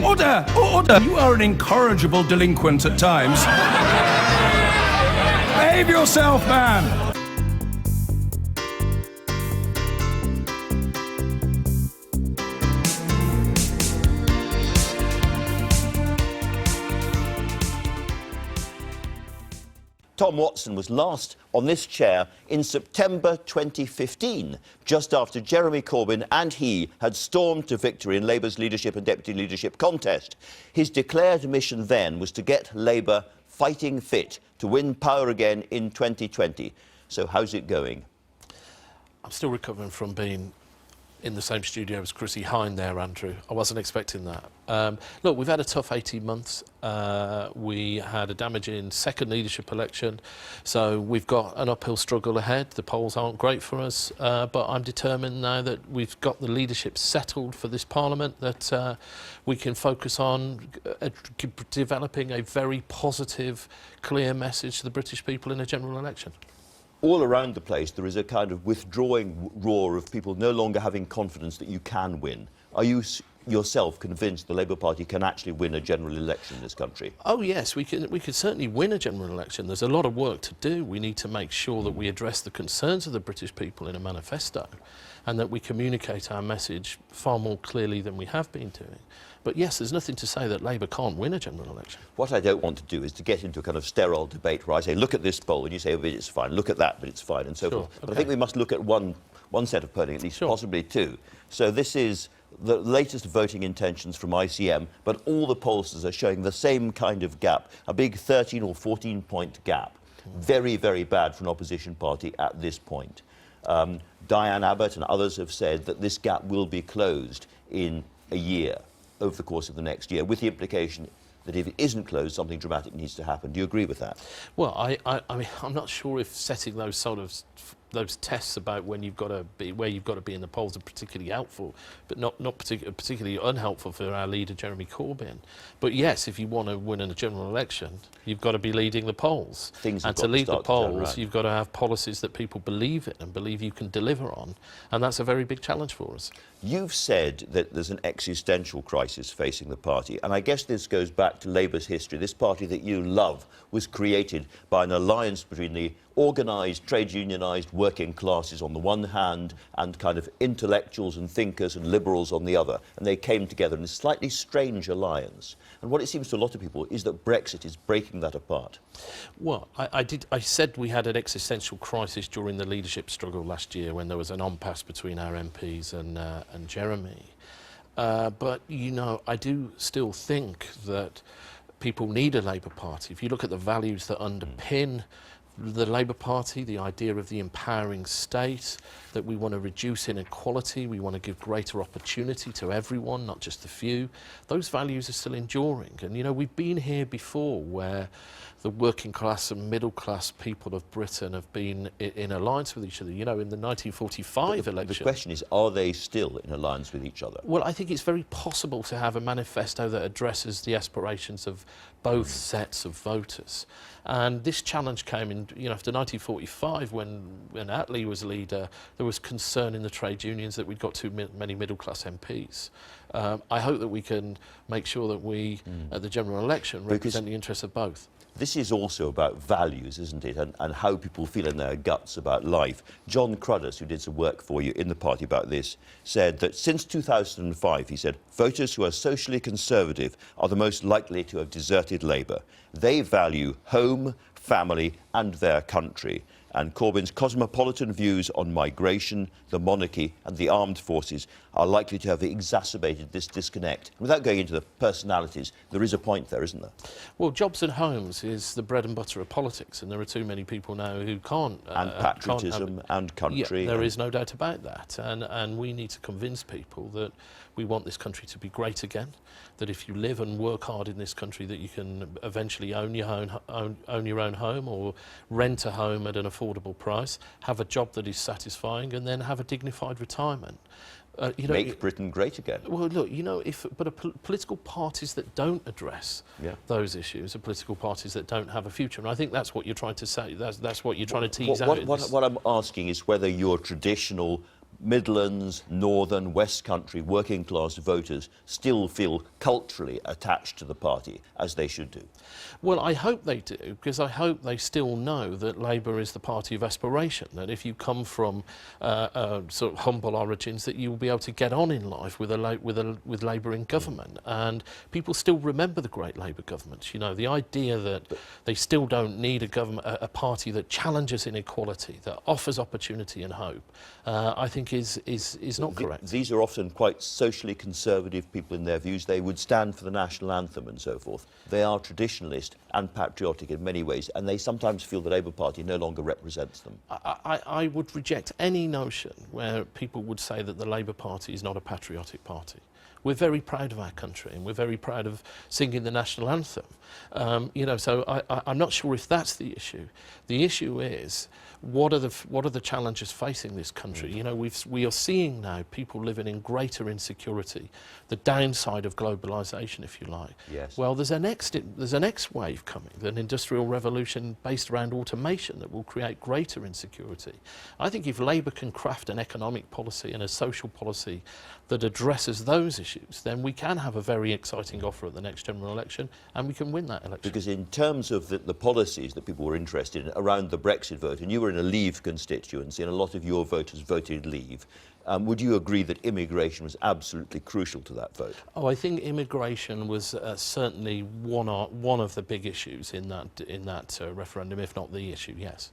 Order! Order! You are an incorrigible delinquent at times. Behave yourself, man! Tom Watson was last on this chair in September 2015, just after Jeremy Corbyn and he had stormed to victory in Labour's leadership and deputy leadership contest. His declared mission then was to get Labour fighting fit to win power again in 2020. So how's it going? I'm still recovering from being in the same studio as Chrissy Hine there, Andrew. I wasn't expecting that. Look, we've had a tough 18 months. We had a damaging second leadership election, so we've got an uphill struggle ahead. The polls aren't great for us, but I'm determined now that we've got the leadership settled for this Parliament, that we can focus on developing a very positive, clear message to the British people in a general election. All around the place, there is a kind of withdrawing roar of people no longer having confidence that you can win. Are you yourself convinced the Labour Party can actually win a general election in this country? Oh yes, we could certainly win a general election. There's a lot of work to do. We need to make sure that we address the concerns of the British people in a manifesto, and that we communicate our message far more clearly than we have been doing. But yes, there's nothing to say that Labour can't win a general election. What I don't want to do is to get into a kind of sterile debate where I say, look at this poll, and you say, oh, it's fine, look at that, but it's fine, and so forth. But I think we must look at one set of polling, at least possibly two. So this is the latest voting intentions from ICM, but all the pollsters are showing the same kind of gap, a big 13 or 14-point gap. Very, very bad for an opposition party at this point. Diane Abbott and others have said that this gap will be closed in a year, over the course of the next year, with the implication that if it isn't closed, something dramatic needs to happen. Do you agree with that? Well, I mean, I'm not sure if setting those sort of those tests about when you've got to be, where you've got to be in the polls are particularly helpful, but not particularly unhelpful for our leader, Jeremy Corbyn. But yes, if you want to win in a general election, you've got to be leading the polls. And to lead the polls, you've got to have policies that people believe in and believe you can deliver on. And that's a very big challenge for us. You've said that there's an existential crisis facing the party, and I guess this goes back to Labour's history. This party that you love was created by an alliance between the organised, trade unionised working classes on the one hand and kind of intellectuals and thinkers and liberals on the other. And they came together in a slightly strange alliance. And what it seems to a lot of people is that Brexit is breaking that apart. Well, I said we had an existential crisis during the leadership struggle last year when there was an impasse between our MPs and Jeremy. But, you know, I do still think that people need a Labour Party. If you look at the values that underpin the Labour Party, the idea of the empowering state, that we want to reduce inequality, we want to give greater opportunity to everyone, not just the few, those values are still enduring. And, you know, we've been here before where the working class and middle class people of Britain have been in alliance with each other. You know, in the 1945 election. The question is, are they still in alliance with each other? Well, I think it's very possible to have a manifesto that addresses the aspirations of both sets of voters. And this challenge came in, you know, after 1945, when Attlee was leader, there was concern in the trade unions that we'd got too many middle-class MPs. I hope that we can make sure that we, at the general election, represent the interests of both. This is also about values, isn't it, and how people feel in their guts about life. John Cruddas, who did some work for you in the party about this, said that since 2005, he said, voters who are socially conservative are the most likely to have deserted Labour. They value home, family and their country. And Corbyn's cosmopolitan views on migration, the monarchy and the armed forces are likely to have exacerbated this disconnect. And without going into the personalities, there is a point there, isn't there? Well, jobs and homes is the bread and butter of politics, and there are too many people now who can't... and patriotism and country. Yeah, there is no doubt about that. And we need to convince people that we want this country to be great again, that if you live and work hard in this country, that you can eventually own your own home or rent a home at an affordable price, have a job that is satisfying, and then have a dignified retirement. You know, make Britain great again. Well, look, you know, political parties that don't address those issues are political parties that don't have a future, and I think that's what you're trying to say. That's what you're trying to tease out. What I'm asking is whether your traditional Midlands, Northern, West Country, working class voters still feel culturally attached to the party, as they should do? Well, I hope they do, because I hope they still know that Labour is the party of aspiration, that if you come from sort of humble origins, that you will be able to get on in life with Labour in government. And people still remember the great Labour governments. You know, the idea that they still don't need a government, a party that challenges inequality, that offers opportunity and hope, I think is not correct. These are often quite socially conservative people in their views. They would stand for the national anthem and so forth. They are traditionalist and patriotic in many ways, and they sometimes feel the Labour Party no longer represents them. I would reject any notion where people would say that the Labour Party is not a patriotic party. We're very proud of our country, and we're very proud of singing the national anthem. You know, so I'm not sure if that's the issue. The issue is, what are the challenges facing this country? You know, we are seeing now people living in greater insecurity, the downside of globalisation, if you like. Yes. Well, there's a next wave coming, an industrial revolution based around automation that will create greater insecurity. I think if Labour can craft an economic policy and a social policy that addresses those issues, then we can have a very exciting offer at the next general election, and we can win that election. Because in terms of the policies that people were interested in around the Brexit vote, and you were in a Leave constituency and a lot of your voters voted Leave, would you agree that immigration was absolutely crucial to that vote? Oh, I think immigration was certainly one of the big issues in that referendum, if not the issue, yes.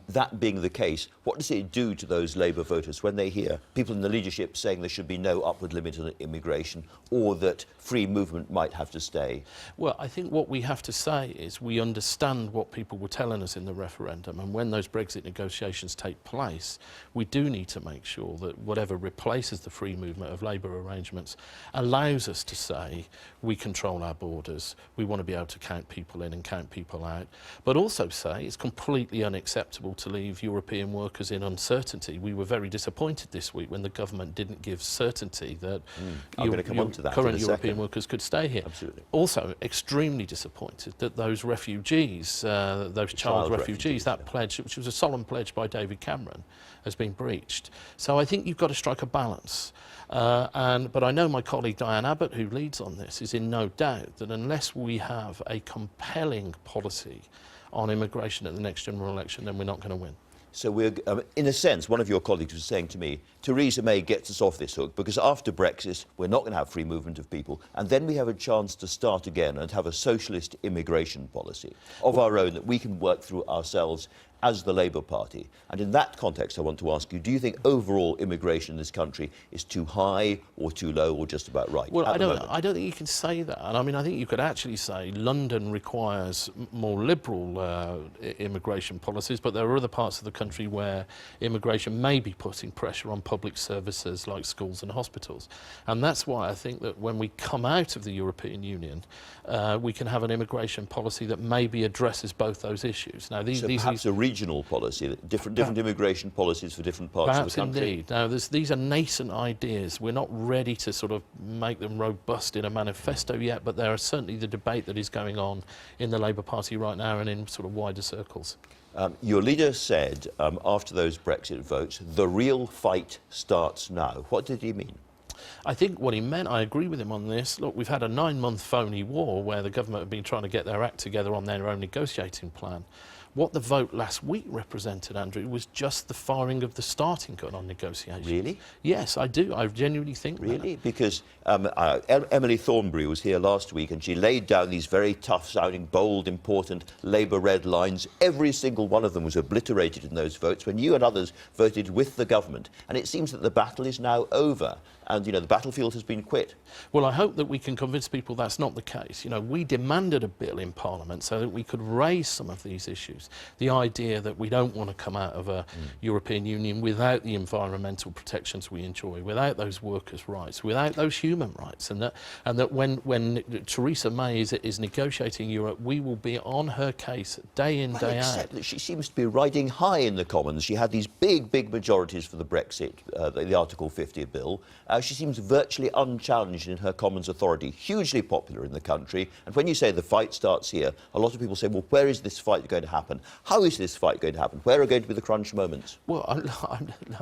That being the case, what does it do to those Labour voters when they hear people in the leadership saying there should be no upward limit on immigration, or that free movement might have to stay? Well, I think what we have to say is we understand what people were telling us in the referendum, and when those Brexit negotiations take place, we do need to make sure that whatever replaces the free movement of Labour arrangements allows us to say we control our borders, we want to be able to count people in and count people out, but also say it's completely unacceptable to leave European workers in uncertainty. We were very disappointed this week when the government didn't give certainty that current European workers could stay here. Absolutely. Also, extremely disappointed that those refugees, those child refugees, that pledge, which was a solemn pledge by David Cameron, has been breached. So I think you've got to strike a balance. But I know my colleague Diane Abbott, who leads on this, is in no doubt that unless we have a compelling policy on immigration at the next general election, then we're not going to win. So we're, in a sense, one of your colleagues was saying to me, Theresa May gets us off this hook because after Brexit, we're not going to have free movement of people, and then we have a chance to start again and have a socialist immigration policy of our own that we can work through ourselves as the Labour Party. And in that context, I want to ask you, do you think overall immigration in this country is too high or too low or just about right? Well, I don't think you can say that. And I mean, I think you could actually say London requires more liberal immigration policies, but there are other parts of the country where immigration may be putting pressure on public services like schools and hospitals. And that's why I think that when we come out of the European Union, we can have an immigration policy that maybe addresses both those issues. Now, perhaps a regional policy, different immigration policies for different parts of the country. Indeed. Now, these are nascent ideas. We're not ready to sort of make them robust in a manifesto yet, but there is certainly the debate that is going on in the Labour Party right now and in sort of wider circles. Your leader said after those Brexit votes, the real fight starts now. What did he mean? I think what he meant, I agree with him on this. Look, we've had a 9-month phony war where the government have been trying to get their act together on their own negotiating plan. What the vote last week represented, Andrew, was just the firing of the starting gun on negotiations. Really? Yes, I do. I genuinely think that. Really? Because Emily Thornberry was here last week and she laid down these very tough-sounding, bold, important Labour red lines. Every single one of them was obliterated in those votes when you and others voted with the government. And it seems that the battle is now over and, you know, the battlefield has been quit. Well, I hope that we can convince people that's not the case. You know, we demanded a bill in Parliament so that we could raise some of these issues. The idea that we don't want to come out of a European Union without the environmental protections we enjoy, without those workers' rights, without those human rights, and that when Theresa May is negotiating Europe, we will be on her case day in, day out. Except that she seems to be riding high in the Commons. She had these big majorities for the Brexit, the Article 50 bill. She seems virtually unchallenged in her Commons authority, hugely popular in the country. And when you say the fight starts here, a lot of people say, well, where is this fight going to happen? happen. How is this fight going to happen? Where are going to be the crunch moments? Well,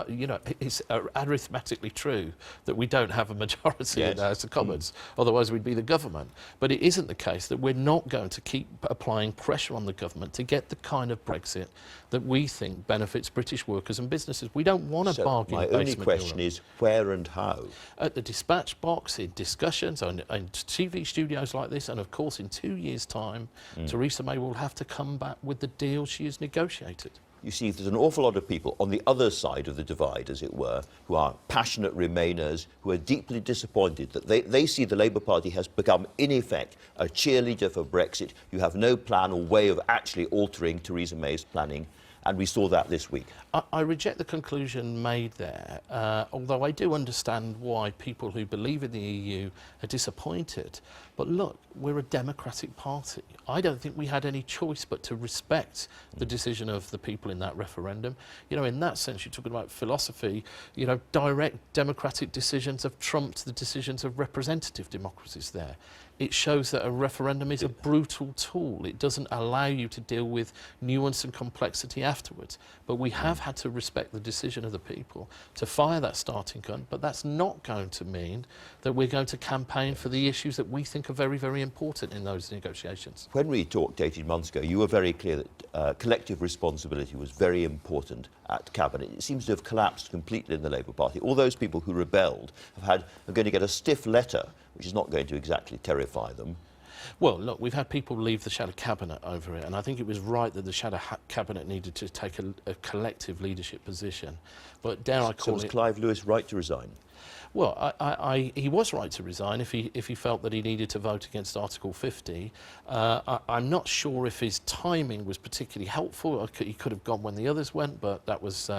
you know, it's arithmetically true that we don't have a majority in the House of Commons, otherwise we'd be the government. But it isn't the case that we're not going to keep applying pressure on the government to get the kind of Brexit that we think benefits British workers and businesses. We don't want to bargain. My only question is where and how? At the dispatch box, in discussions, on TV studios like this, and of course in 2 years' time, Theresa May will have to come back with the deal she has negotiated. You see, there's an awful lot of people on the other side of the divide, as it were, who are passionate Remainers, who are deeply disappointed that they see the Labour Party has become, in effect, a cheerleader for Brexit. You have no plan or way of actually altering Theresa May's planning. And we saw that this week. I reject the conclusion made there, although I do understand why people who believe in the EU are disappointed. But look, we're a democratic party. I don't think we had any choice but to respect the decision of the people in that referendum. You know, in that sense, you're talking about philosophy, you know, direct democratic decisions have trumped the decisions of representative democracies there. It shows that a referendum is a brutal tool. It doesn't allow you to deal with nuance and complexity afterwards. But we have had to respect the decision of the people to fire that starting gun. But that's not going to mean that we're going to campaign for the issues that we think are very, very important in those negotiations. When we talked 18 months ago, you were very clear that collective responsibility was very important at Cabinet. It seems to have collapsed completely in the Labour Party. All those people who rebelled are going to get a stiff letter, which is not going to exactly terrify them. Well, look, we've had people leave the Shadow Cabinet over it, and I think it was right that the Shadow Cabinet needed to take a collective leadership position. But dare I call it... So was Clive Lewis right to resign? Well, he was right to resign if he felt that he needed to vote against Article 50. I'm not sure if his timing was particularly helpful. He could have gone when the others went, but that was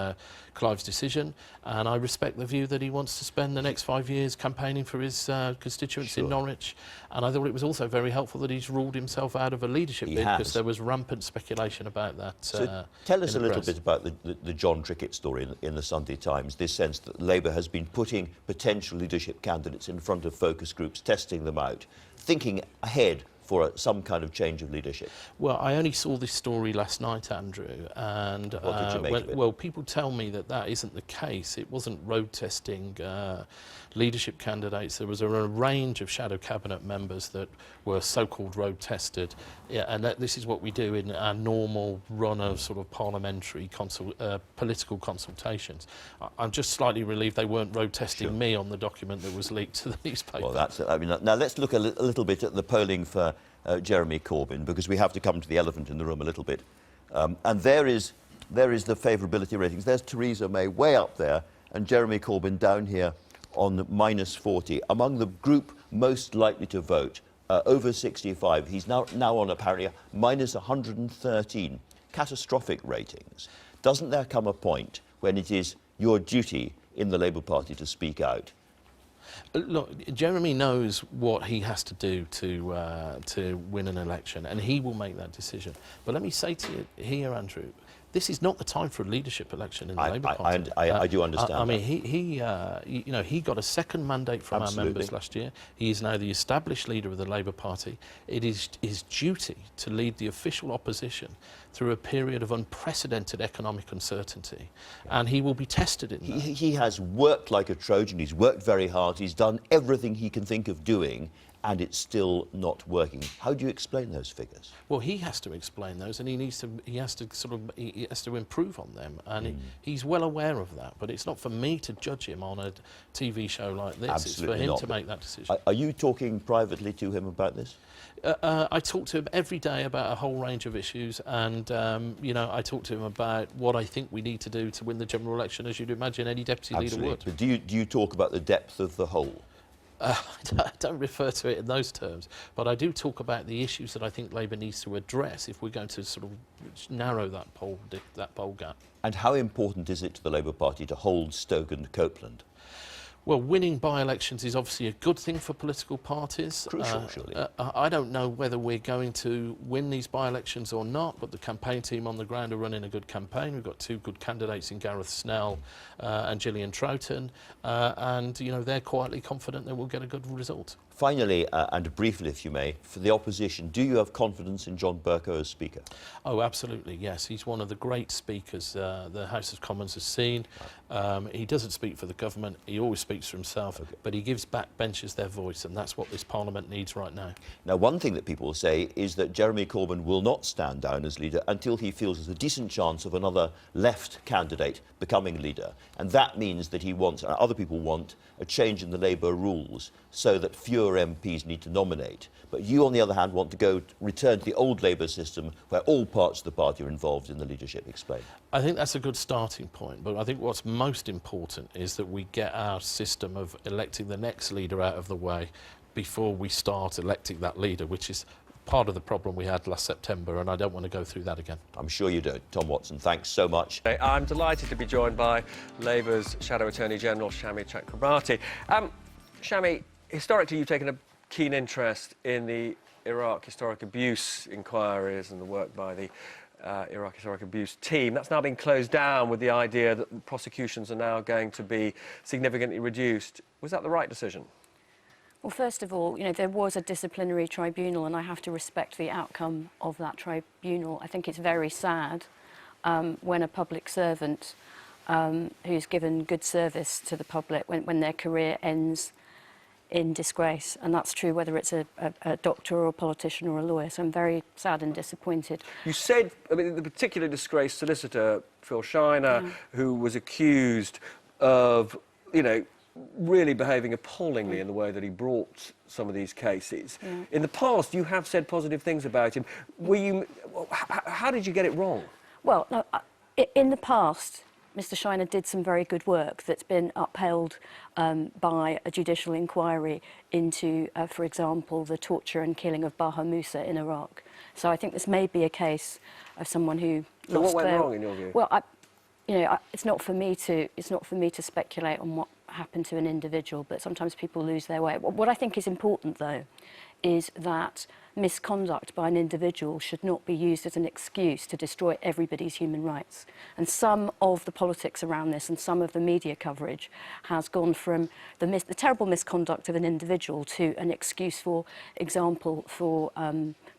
Clive's decision. And I respect the view that he wants to spend the next 5 years campaigning for his constituents in Norwich. And I thought it was also very helpful that he's ruled himself out of a leadership bid, because there was rampant speculation about that. So tell us a little bit about the John Trickett story in the Sunday Times, this sense that Labour has been putting potential leadership candidates in front of focus groups, testing them out, thinking ahead for some kind of change of leadership. Well, I only saw this story last night, Andrew, and what did you make of it? Well, people tell me that that isn't the case. It wasn't road testing leadership candidates. There was a range of shadow cabinet members that were so-called road tested, and this is what we do in our normal run of sort of parliamentary political consultations. I'm just slightly relieved they weren't road testing me on the document that was leaked to the newspaper. Well, that's it. I mean, now let's look a little bit at the polling for Jeremy Corbyn, because we have to come to the elephant in the room a little bit. And there is the favourability ratings. There's Theresa May way up there, and Jeremy Corbyn down here on -40. Among the group most likely to vote, over 65, he's now on apparently -113. Catastrophic ratings. Doesn't there come a point when it is your duty in the Labour Party to speak out? Look, Jeremy knows what he has to do to win an election, and he will make that decision. But let me say to you here, Andrew, this is not the time for a leadership election in the Labour Party. I do understand. I mean, he got a second mandate from our members last year. He is now the established leader of the Labour Party. It is his duty to lead the official opposition through a period of unprecedented economic uncertainty, and he will be tested in that. He has worked like a Trojan. He's worked very hard. He's done everything he can think of doing, and it's still not working. How do you explain those figures? Well, he has to explain those, and he has to improve on them, and he's well aware of that. But it's not for me to judge him on a TV show like this. Absolutely it's for him not. to make that decision. Are you talking privately to him about this? I talk to him every day about a whole range of issues, and I talk to him about what I think we need to do to win the general election, as you'd imagine any deputy leader would. But do you talk about the depth of the hole? I don't refer to it in those terms, but I do talk about the issues that I think Labour needs to address if we're going to sort of narrow that poll gap. And how important is it to the Labour Party to hold Stoke and Copeland? Well, winning by-elections is obviously a good thing for political parties. Crucial, surely. I don't know whether we're going to win these by-elections or not, but the campaign team on the ground are running a good campaign. We've got two good candidates in Gareth Snell and Gillian Troughton, and they're quietly confident that we'll get a good result. Finally, and briefly, if you may, for the opposition, do you have confidence in John Bercow as Speaker? Oh, absolutely, yes. He's one of the great speakers the House of Commons has seen. He doesn't speak for the government, he always speaks for himself, but he gives backbenchers their voice, and that's what this Parliament needs right now. Now, one thing that people will say is that Jeremy Corbyn will not stand down as leader until he feels there's a decent chance of another left candidate becoming leader. And that means that he wants, and other people want, a change in the Labour rules so that fewer MPs need to nominate. But you, on the other hand, want to return to the old Labour system where all parts of the party are involved in the leadership. Explain. I think that's a good starting point, but I think what's most important is that we get our system of electing the next leader out of the way before we start electing that leader, which is part of the problem we had last September, and I don't want to go through that again. I'm sure you don't. Tom Watson, thanks so much. I'm delighted to be joined by Labour's Shadow Attorney General, Shami Chakrabarti. Shami, historically you've taken a keen interest in the Iraq historic abuse inquiries and the work by the Iraq historic abuse team. That's now been closed down with the idea that prosecutions are now going to be significantly reduced. Was that the right decision? Well, first of all, there was a disciplinary tribunal, and I have to respect the outcome of that tribunal. I think it's very sad when a public servant who's given good service to the public, when their career ends in disgrace, and that's true whether it's a doctor or a politician or a lawyer. So I'm very sad and disappointed. You said, I mean, the particular disgraced solicitor, Phil Shiner, who was accused of, really behaving appallingly in the way that he brought some of these cases. In the past, you have said positive things about him. How did you get it wrong? Well, no, in the past, Mr. Shiner did some very good work that's been upheld by a judicial inquiry into, for example, the torture and killing of Baha Musa in Iraq. So I think this may be a case of someone who So lost what went their... wrong in your view? Well, it's not for me to speculate on what happened to an individual, but sometimes people lose their way. What I think is important, though, is that misconduct by an individual should not be used as an excuse to destroy everybody's human rights. And some of the politics around this and some of the media coverage has gone from the terrible misconduct of an individual to an excuse, for example, for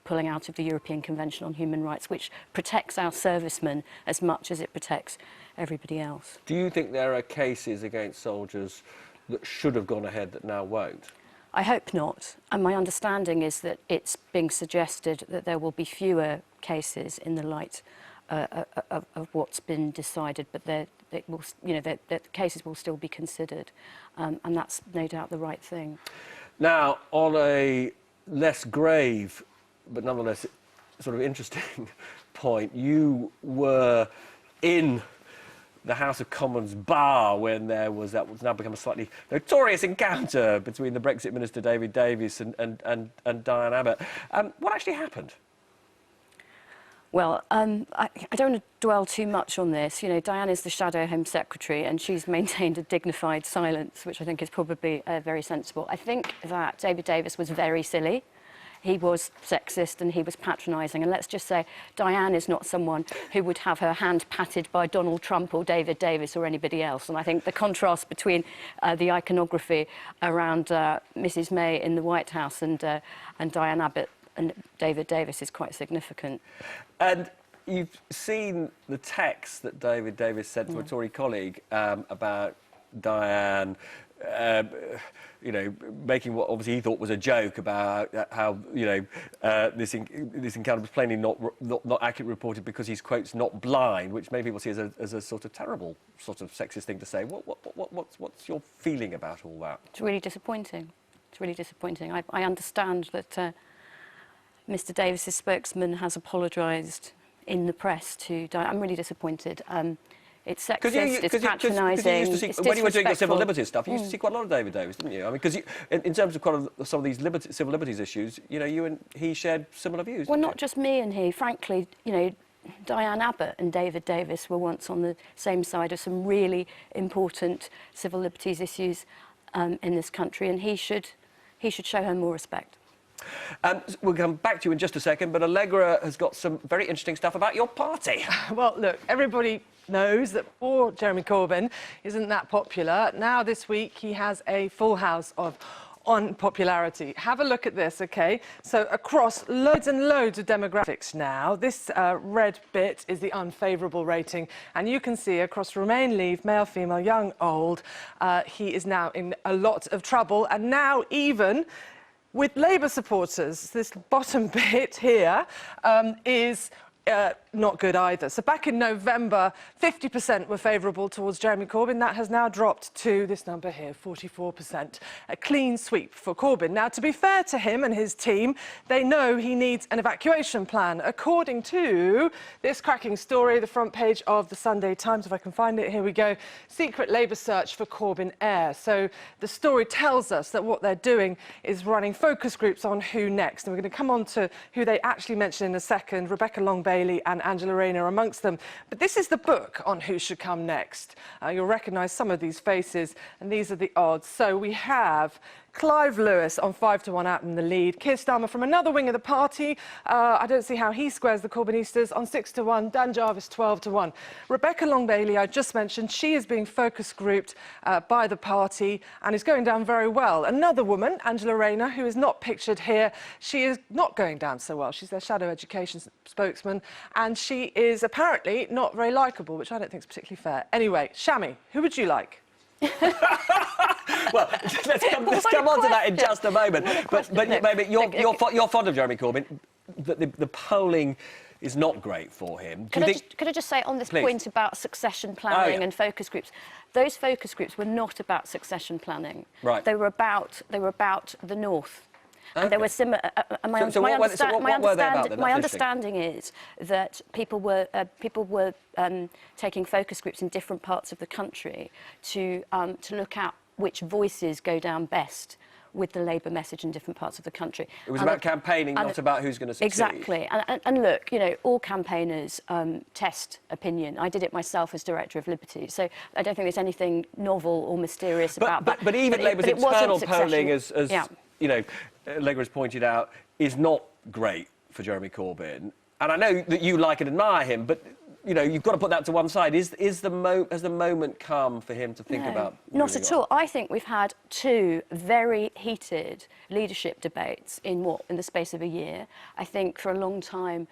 pulling out of the European Convention on Human Rights, which protects our servicemen as much as it protects everybody else. Do you think there are cases against soldiers that should have gone ahead that now won't? I hope not. And my understanding is that it's being suggested that there will be fewer cases in the light of what's been decided, but the cases will still be considered, and that's no doubt the right thing. Now, on a less grave, but nonetheless sort of interesting point, you were in the House of Commons bar when there was that what's now become a slightly notorious encounter between the Brexit Minister David Davis and Diane Abbott. What actually happened? Well, I don't want to dwell too much on this. Diane is the Shadow Home Secretary, and she's maintained a dignified silence, which I think is probably very sensible. I think that David Davis was very silly. He was sexist and he was patronising. And let's just say Diane is not someone who would have her hand patted by Donald Trump or David Davis or anybody else. And I think the contrast between the iconography around Mrs May in the White House and Diane Abbott and David Davis is quite significant. And you've seen the text that David Davis sent to a Tory colleague about Diane, making what obviously he thought was a joke about how, this encounter was plainly not accurately reported because he's, quotes, not blind, which many people see as a sort of terrible sort of sexist thing to say. What's your feeling about all that? It's really disappointing. It's really disappointing. I understand that Mr Davis's spokesman has apologised in the press to Diane. I'm really disappointed. It's sexist, it's patronising, it's disrespectful. When you were doing your civil liberties stuff, you used to see quite a lot of David Davis, didn't you? I mean, because in terms of some of these civil liberties issues, you and he shared similar views. Well, not just me and he. Frankly, Diane Abbott and David Davis were once on the same side of some really important civil liberties issues in this country, and he should show her more respect. We'll come back to you in just a second, but Allegra has got some very interesting stuff about your party. Well, look, everybody knows that poor Jeremy Corbyn isn't that popular. Now, this week, he has a full house of unpopularity. Have a look at this, OK? So across loads and loads of demographics now, this red bit is the unfavourable rating, and you can see across Remain, Leave, male, female, young, old, he is now in a lot of trouble, and now even with Labour supporters, this bottom bit here is not good either. So back in November, 50% were favourable towards Jeremy Corbyn. That has now dropped to this number here, 44%. A clean sweep for Corbyn. Now, to be fair to him and his team, they know he needs an evacuation plan. According to this cracking story, the front page of the Sunday Times, if I can find it, here we go. Secret Labour search for Corbyn heir. So the story tells us that what they're doing is running focus groups on who next. And we're going to come on to who they actually mentioned in a second, Rebecca Long-Bailey and Angela Rayner amongst them. But this is the book on who should come next. You'll recognise some of these faces, and these are the odds. So we have Clive Lewis on 5-1 out in the lead. Keir Starmer from another wing of the party. I don't see how he squares the Corbynistas on 6-1. Dan Jarvis 12-1. Rebecca Long-Bailey, I just mentioned, she is being focus grouped by the party and is going down very well. Another woman, Angela Rayner, who is not pictured here, she is not going down so well. She's their shadow education spokesman, and she is apparently not very likeable, which I don't think is particularly fair. Anyway, Shami, who would you like? Well, let's come on to that in just a moment. But maybe you're fond of Jeremy Corbyn. The polling is not great for him. Could I just say on this point about succession planning and focus groups? Those focus groups were not about succession planning. Right. They were about the North. And there were similar. My understanding is that people were taking focus groups in different parts of the country to look at which voices go down best with the Labour message in different parts of the country. It was about campaigning, not about who's going to succeed. Exactly. And look, you know, all campaigners test opinion. I did it myself as Director of Liberty, so I don't think there's anything novel or mysterious about that. But even Labour's internal polling, as you know, Labour has pointed out, is not great for Jeremy Corbyn. And I know that you like and admire him, but you know, you've got to put that to one side. Has the moment come for him to think about? Not at all. I think we've had two very heated leadership debates in the space of a year. I think for a long time,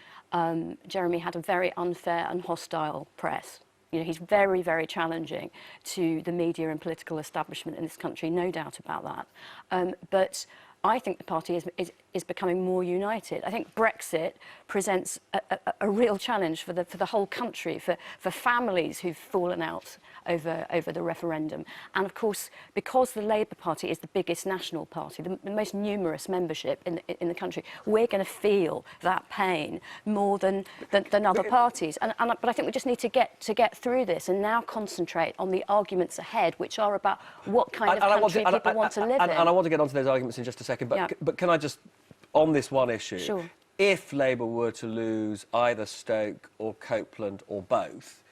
Jeremy had a very unfair and hostile press. You know, he's very, very challenging to the media and political establishment in this country, no doubt about that. But I think the party is becoming more united. I think Brexit presents a real challenge for the whole country, for families who've fallen out over the referendum. And of course, because the Labour Party is the biggest national party, the most numerous membership in the country, we're going to feel that pain more than other parties. But I think we just need to get through this and now concentrate on the arguments ahead, which are about what kind of country people want to live in. And I want to get onto those arguments in just a second, but can I just, on this one issue, sure. If Labour were to lose either Stoke or Copeland or both,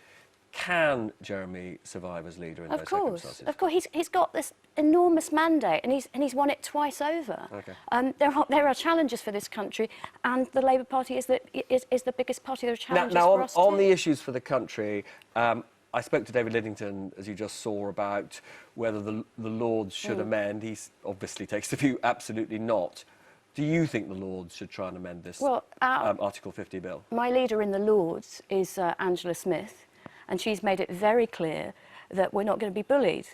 can Jeremy survive as leader in those circumstances? Of course. He's got this enormous mandate, and he's won it twice over. Okay. There are challenges for this country, and the Labour Party is the biggest party. There are challenges for us on too. the issues for the country. I spoke to David Lidington, as you just saw, about whether the Lords should amend. He obviously takes the view absolutely not. Do you think the Lords should try and amend this Article 50 bill? My leader in the Lords is Angela Smith, and she's made it very clear that we're not going to be bullied.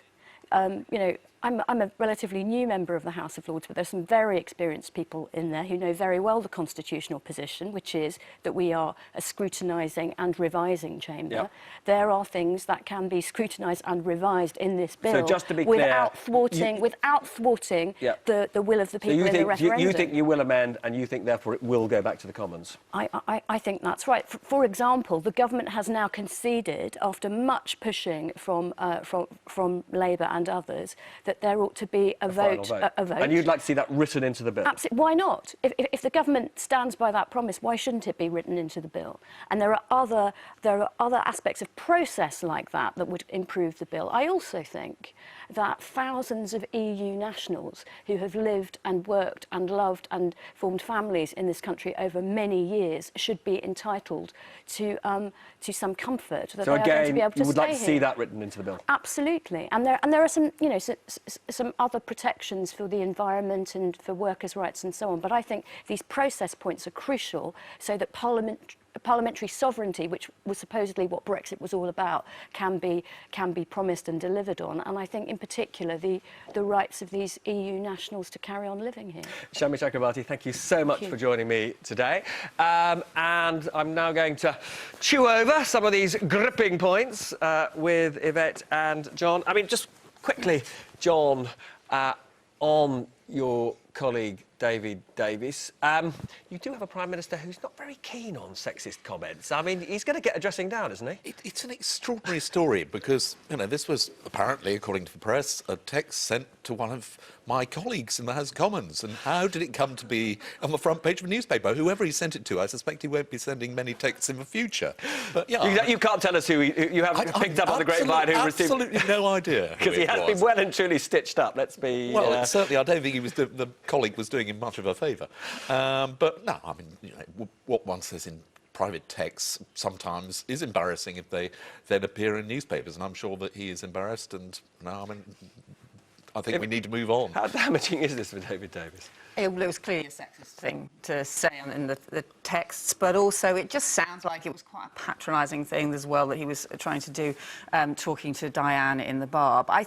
You know, I'm a relatively new member of the House of Lords, but there's some very experienced people in there who know very well the constitutional position, which is that we are a scrutinising and revising chamber. Yep. There are things that can be scrutinised and revised in this bill so just to be clear, without thwarting the will of the people in the referendum. You think you will amend, and you think, therefore, it will go back to the Commons? I think that's right. For example, the government has now conceded, after much pushing from Labour and others, that there ought to be a vote. And you'd like to see that written into the bill? Absolutely. Why not? If the government stands by that promise, why shouldn't it be written into the bill? And there are other aspects of process like that would improve the bill. I also think that thousands of EU nationals who have lived and worked and loved and formed families in this country over many years should be entitled to some comfort that they are going to be able to stay here. So again, you would like to see that written into the bill? Absolutely. And there are some, you know, some other protections for the environment and for workers' rights and so on. But I think these process points are crucial so that parliamentary sovereignty, which was supposedly what Brexit was all about, can be promised and delivered on. And I think in particular the rights of these EU nationals to carry on living here. Shami Chakrabarti, thank you so much for joining me today. And I'm now going to chew over some of these gripping points with Yvette and John. I mean, just quickly, John, on your colleague David Davis, you do have a Prime Minister who's not very keen on sexist comments. I mean, he's going to get a dressing down, isn't he? It's an extraordinary story because, you know, this was apparently, according to the press, a text sent to one of my colleagues in the House of Commons. And how did it come to be on the front page of a newspaper? Whoever he sent it to, I suspect he won't be sending many texts in the future. But yeah, you can't tell us who you haven't picked up on the grapevine who received. Absolutely no idea. Because he has been well and truly stitched up. Let's be. Well, certainly, I don't think he was the colleague was doing him much of a favour. But no, I mean, you know, what one says in private texts sometimes is embarrassing if they then appear in newspapers, and I'm sure that he is embarrassed. And no, I mean, I think we need to move on. How damaging is this for David Davis? It was clearly a sexist thing to say in the texts, but also it just sounds like it was quite a patronising thing as well that he was trying to do, talking to Diane in the bar. But I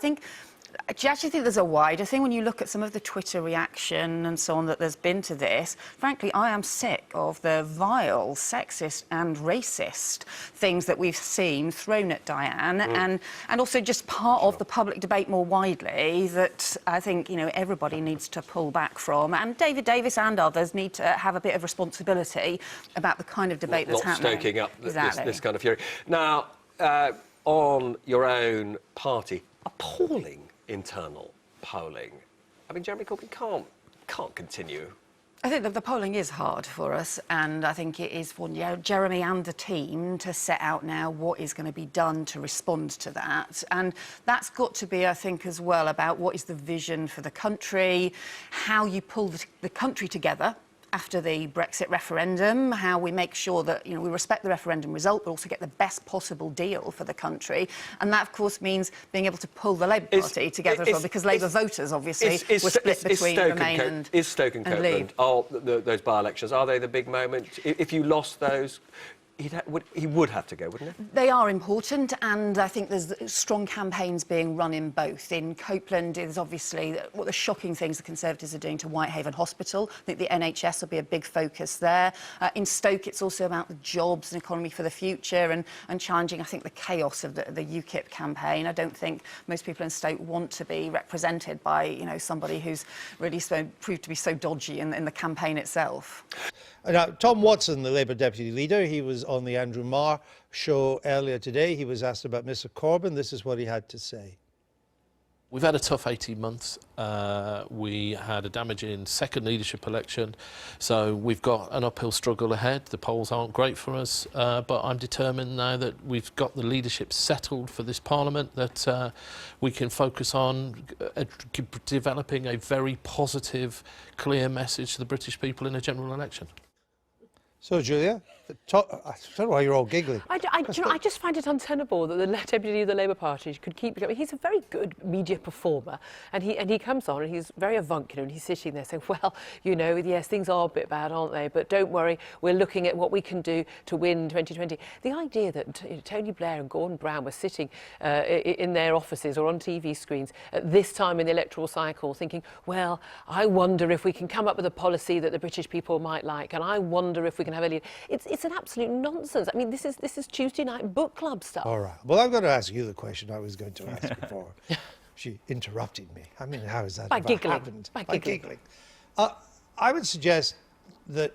actually think there's a wider thing when you look at some of the Twitter reaction and so on that there's been to this. Frankly, I am sick of the vile, sexist and racist things that we've seen thrown at Diane and also just part of the public debate more widely that I think, you know, everybody needs to pull back from. And David Davis and others need to have a bit of responsibility about the kind of debate that's happening. Not stoking up this kind of fury. Now, on your own party, appalling internal polling. I mean, Jeremy Corbyn can't continue. I think that the polling is hard for us, and I think it is for Jeremy and the team to set out now what is going to be done to respond to that. And that's got to be, I think, as well about what is the vision for the country, how you pull the country together after the Brexit referendum, how we make sure that, you know, we respect the referendum result, but also get the best possible deal for the country. And that, of course, means being able to pull the Labour Party together as well, because Labour voters, obviously, were split between Remain and Is Stoke and Copeland, those by-elections, are they the big moment? If you lost those, he would have to go, wouldn't he? They are important, and I think there's strong campaigns being run in both. In Copeland is obviously what the shocking things the Conservatives are doing to Whitehaven Hospital. I think the NHS will be a big focus there. In Stoke, it's also about the jobs and economy for the future and challenging, I think, the chaos of the UKIP campaign. I don't think most people in Stoke want to be represented by, you know, somebody who's really proved to be so dodgy in the campaign itself. Now, Tom Watson, the Labour Deputy Leader, he was on the Andrew Marr show earlier today. He was asked about Mr Corbyn. This is what he had to say. We've had a tough 18 months. We had a damaging second leadership election, so we've got an uphill struggle ahead. The polls aren't great for us, but I'm determined now that we've got the leadership settled for this Parliament, that we can focus on developing a very positive, clear message to the British people in a general election. So, Julia, I don't know why you're all giggling. I just find it untenable that the deputy leader of the Labour Party could keep going. He's a very good media performer, and he comes on and he's very avuncular, and he's sitting there saying, well, you know, yes, things are a bit bad, aren't they? But don't worry, we're looking at what we can do to win 2020. The idea that Tony Blair and Gordon Brown were sitting in their offices or on TV screens at this time in the electoral cycle thinking, well, I wonder if we can come up with a policy that the British people might like, and I wonder if we can have a leader. It's an absolute nonsense. I mean, this is Tuesday night book club stuff. All right. Well, I'm going to ask you the question I was going to ask before. She interrupted me. I mean, how has that By ever giggling. happened? By giggling. I would suggest that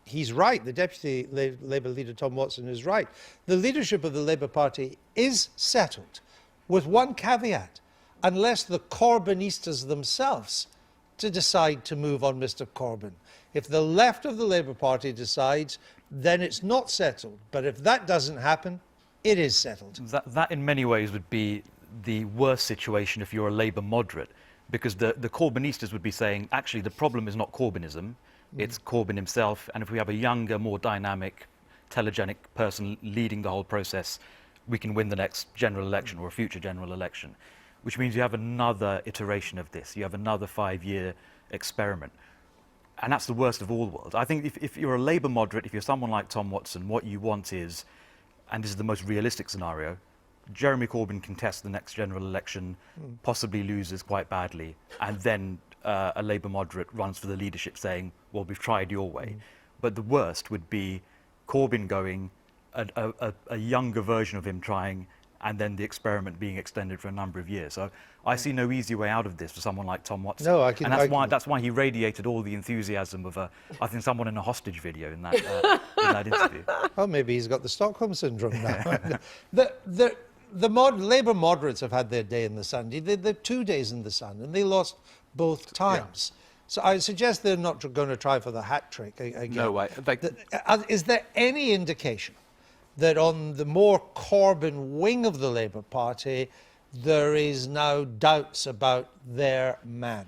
he's right. The Deputy Labour Leader, Tom Watson, is right. The leadership of the Labour Party is settled, with one caveat, unless the Corbynistas themselves to decide to move on Mr Corbyn. If the left of the Labour Party decides, then it's not settled. But if that doesn't happen, it is settled. That in many ways would be the worst situation if you're a Labour moderate, because the Corbynistas would be saying, actually, the problem is not Corbynism, it's Corbyn himself, and if we have a younger, more dynamic, telegenic person leading the whole process, we can win the next general election or a future general election. which means you have another iteration of this. You have another 5-year experiment. And that's the worst of all worlds. I think if you're a Labour moderate, if you're someone like Tom Watson, what you want is, and this is the most realistic scenario, Jeremy Corbyn contests the next general election, possibly loses quite badly, and then a Labour moderate runs for the leadership saying, well, we've tried your way. But the worst would be Corbyn going, a younger version of him trying, and then the experiment being extended for a number of years. So I see no easy way out of this for someone like Tom Watson. No, and that's why he radiated all the enthusiasm of, I think, someone in a hostage video in that, in that interview. Well, maybe he's got the Stockholm syndrome now. Labour moderates have had their day in the sun. They're 2 days in the sun, and they lost both times. Yeah. So I suggest they're not going to try for the hat trick again. No way. Is there any indication that on the more Corbyn wing of the Labour Party, there is now doubts about their man?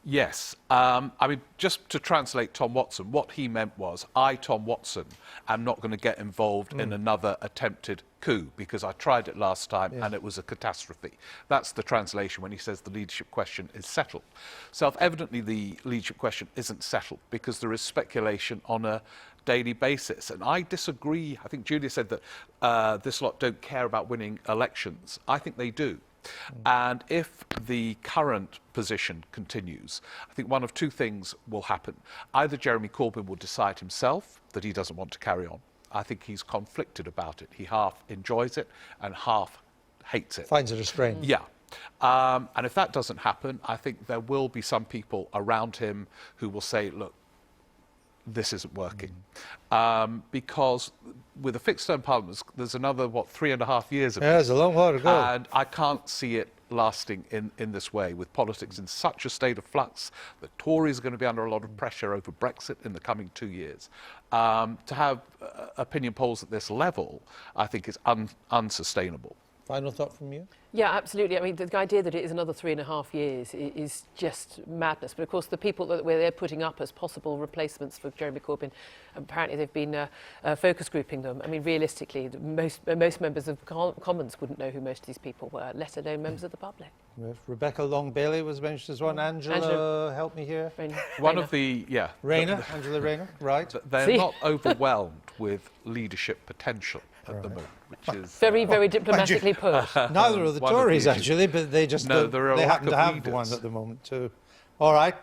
Yes. I mean, just to translate Tom Watson, what he meant was, I, Tom Watson, am not going to get involved in another attempted coup because I tried it last time and it was a catastrophe. That's the translation when he says the leadership question is settled. Self-evidently, the leadership question isn't settled because there is speculation on a daily basis. And I disagree. I think Julia said that this lot don't care about winning elections. I think they do. And if the current position continues, I think one of two things will happen. Either Jeremy Corbyn will decide himself that he doesn't want to carry on. I think he's conflicted about it. He half enjoys it and half hates it. Finds it a strain. Yeah. And if that doesn't happen, I think there will be some people around him who will say, look, this isn't working. Because with a fixed-term parliament, there's another, 3.5 years of it. Yeah, there's a long while to go. And I can't see it lasting in this way, with politics in such a state of flux. The Tories are going to be under a lot of pressure over Brexit in the coming 2 years. To have opinion polls at this level, I think is unsustainable. Final thought from you? Yeah, absolutely. I mean, the idea that it is another 3.5 years is just madness. But of course, the people that they're putting up as possible replacements for Jeremy Corbyn, apparently they've been focus grouping them. I mean, realistically, most members of Commons wouldn't know who most of these people were, let alone members of the public. Rebecca Long-Bailey was mentioned as one. Angela, help me here. One of the, Rayner, Angela Rayner, right. They're not overwhelmed with leadership potential at the moment, which is... Very, very diplomatically put. Neither are the Tories, actually, but they just they happen to have one at the moment, too. All right.